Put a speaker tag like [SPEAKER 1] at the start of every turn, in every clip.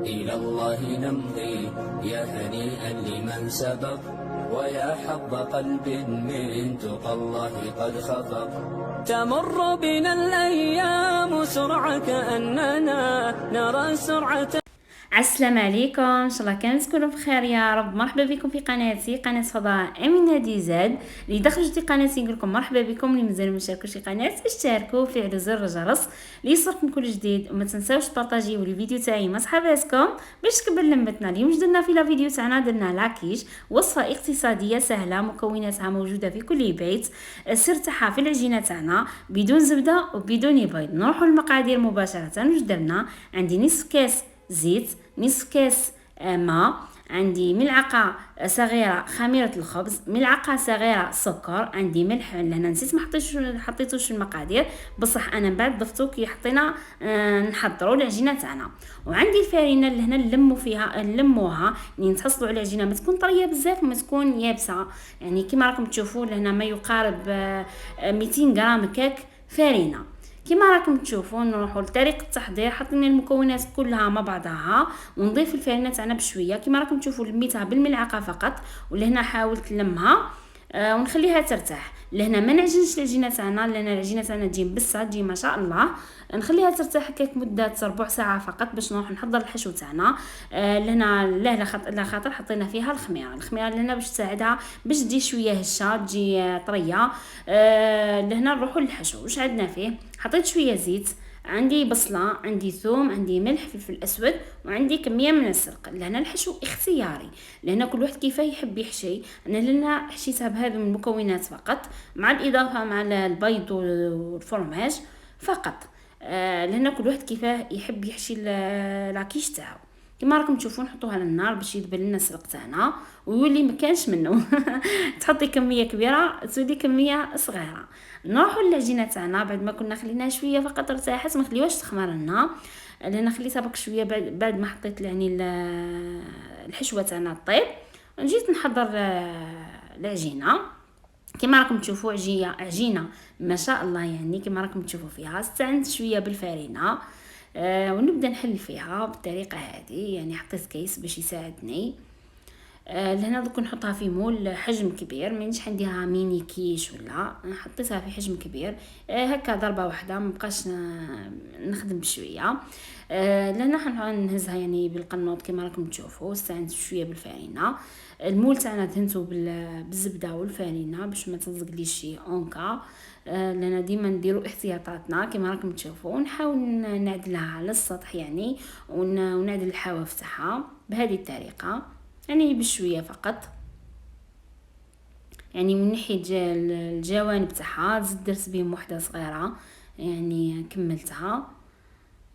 [SPEAKER 1] إلى الله نمضي يا هنيئا لمن سبق، ويا حظ قلب من تقى الله قد خفق. تمر بنا الأيام سرعة كأننا نرى سرعة.
[SPEAKER 2] السلام عليكم، ان شاء الله كامل تكونوا بخير يا رب. مرحبا بكم في قناتي، قناه فضاء امينه دي زاد. اللي دخلوا جدي قناتي نقول لكم مرحبا بكم. اللي مازال ما شاركوش القناه اشتركوا وفعلوا زر الجرس ليصلكم كل جديد، وما تنساوش تبارطاجيو الفيديو تاعي مع صحاباتكم باش تكبر لمتنا. اليوم درنا في لا فيديو تاعنا درنا لاكيش، وصفه اقتصاديه سهله مكوناتها موجوده في كل بيت. السر تاعها في العجينه تاعنا بدون زبده وبدون بيض. نروحوا للمقادير مباشره. واش درنا؟ عندي نصف كاس زيت، نصف كاس ماء، عندي ملعقه صغيره خميره الخبز، ملعقه صغيره سكر، عندي ملح لهنا نسيت ما حطيتوش في المقادير، بصح انا من بعد ضفتو كي حطينا نحضروا العجينه تاعنا. وعندي الفارينه لهنا نلموها يعني نتحصلوا على العجينه ما تكون طريه بزاف وما تكون يابسه، يعني كما راكم تشوفوا لهنا ما يقارب 200 غرام كاك فارينه. كما راكم تشوفوا نروحوا لطريقه التحضير. حطينا المكونات كلها مع بعضها ونضيف الفارينه تاعنا بشويه. كما راكم تشوفوا لميتها بالملعقه فقط، ولهنا حاولت نلمها ونخليها ترتاح. لهنا ما نعجنش العجينه تاعنا لان العجينه تاعنا تجي مبسه، تجي ما شاء الله. نخليها ترتاح هكاك مده ربع ساعه فقط باش نروح نحضر الحشو تاعنا. لهنا لا خاطر حطينا فيها الخميره لهنا باش تساعدها باش تجي شويه هشه، تجي طريه. لهنا نروحوا للحشو. واش عندنا فيه؟ حطيت شويه زيت، عندي بصله، عندي ثوم، عندي ملح، فلفل اسود، وعندي كميه من السرق. لهنا الحشو اختياري، لهنا كل واحد كيف يحب يحشي. انا لهنا حشيتها بهذه المكونات فقط، مع الاضافه مع البيض والفرماج فقط. لهنا كل واحد كيف يحب يحشي لاكيش تاعو. كما راكم تشوفون نحطوها على النار باش يذبل لنا السرق تاعنا ويولي ما كانش منه. تحطي كميه كبيره تولي كميه صغيره. نروحوا للعجينه تاعنا بعد ما كنا خليناها شويه فقط ارتاحت، ما نخليوهاش تخمر لنا لان خليتها برك شويه بعد ما حطيت يعني الحشوه تاعنا الطيب. جيت نحضر العجينه. كما راكم تشوفوا عجينه ما شاء الله، يعني كما راكم تشوفوا فيها استعنت شويه بالفارينه. ونبدا نحل فيها بالطريقه هذه. يعني حطيت كيس باش يساعدني. لهنا دوك نحطها في مول حجم كبير، مانيش عنديها ميني كيش ولا، حطيتها في حجم كبير هكا ضربه واحده، ما بقاش نخدم بشويه. لهنا نهزها يعني بالقنوط كما راكم تشوفوا. استعنت شويه بالفارينه. المول تاعنا دهنته بالزبده والفارينه باش ما تلصقليش شي اونكا. لنا ديما نديروا احتياطاتنا كما راكم تشوفوا. ونحاول نعدلها على السطح يعني ونعدل الحواف تاعها بهذه الطريقه، يعني بشويه فقط. يعني من ناحيه الجوانب تاعها زدت درت بهم وحده صغيره يعني كملتها.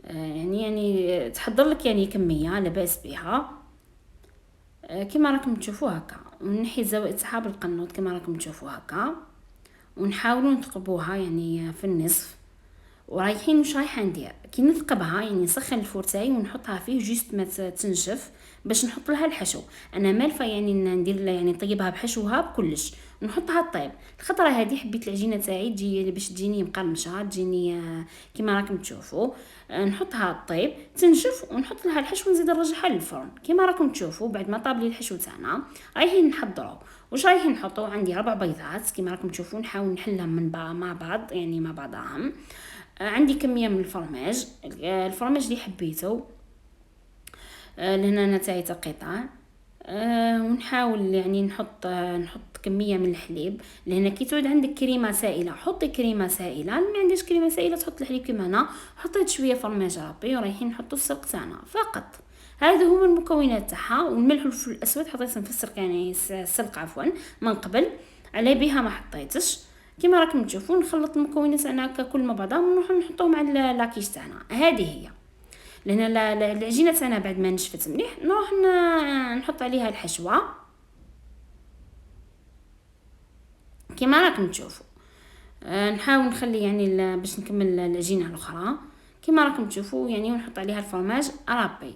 [SPEAKER 2] يعني تحضر لك يعني كميه لا باس بها كما راكم تشوفوا هكا. من ناحيه الزوائد تاعها بالقنوط كما راكم تشوفوا هكا. ونحاولوا نثقبوها يعني في النصف. ورايحين واش رايحه ندير كي نثقبها؟ يعني نسخن الفور تاعي ونحطها فيه جوست ما تنشف باش نحط لها الحشو. انا مالفه يعني ندير يعني نطيبها بحشوها بكلش ونحطها طيب. الخطره هذه حبيت العجينه تاعي تجي باش تجيني مقرمشه، تجيني كما راكم تشوفوا. نحطها طيب تنشف ونحط لها الحشو ونزيد نرجعها للفرن كما راكم تشوفوا. بعد ما طاب لي الحشو تاعنا رايحين نحضروا. واش رايحين نحطوا؟ عندي 4 بيضات كما راكم تشوفوا. نحاول نحلهم مع بعض يعني مع بعضهم. عندي كميه من الفرماج اللي حبيته. لهنا انا تاعي قطع. ونحاول يعني نحط كميه من الحليب. لهنا كي تعود عندك كريمه سائله حطي كريمه سائله، ما عنديش كريمه سائله تحط الحليب كما هنا. حطيت شويه فرماج ربي ورايحين نحطوا السرق تاعنا فقط. هذا هما المكونات تاعها. والملح والفلفل الاسود حطيتهم في السرق يعني السلق عفوا من قبل، على بها ما حطيتش. كما راكم تشوفوا نخلط المكونات تاعنا كل مع بعضها ونروح نحطوهم على لاكيش تاعنا. هذه هي لان العجينه تاعنا بعد ما نشفت مليح نروح نحط عليها الحشوه كما راكم تشوفوا. نحاول نخلي يعني باش نكمل العجينه الاخرى كما راكم تشوفوا يعني ونحط عليها الفرماج رابي.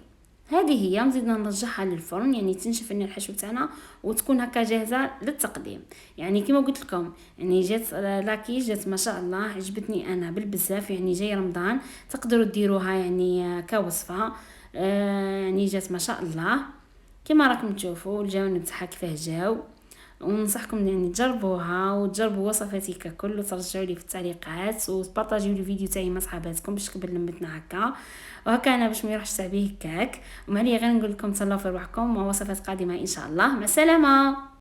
[SPEAKER 2] هذه هي. نزيدنا نرجعها للفرن، يعني تنشف لنا الحشو تاعنا وتكون هكا جاهزه للتقديم. يعني كما قلت لكم، يعني جات لاكي جات ما شاء الله، عجبتني انا بالبزاف. يعني جاي رمضان تقدروا ديروها يعني كوصفه. يعني جات ما شاء الله كما راكم تشوفوا الجوانب تاعها كيفاه جاو. وننصحكم يعني تجربوها وتجربوا وصفاتي ككل، وترجعوا لي في التعليقات وتبارطاجيو الفيديو تاعي مع صحاباتكم باش قبل لمتنا هكا وهكا انا باش ما يروحش تاع بيه هكاك. ومعني غير نقول لكم تهلاو في روحكم، ووصفات قادمه ان شاء الله. مع السلامه.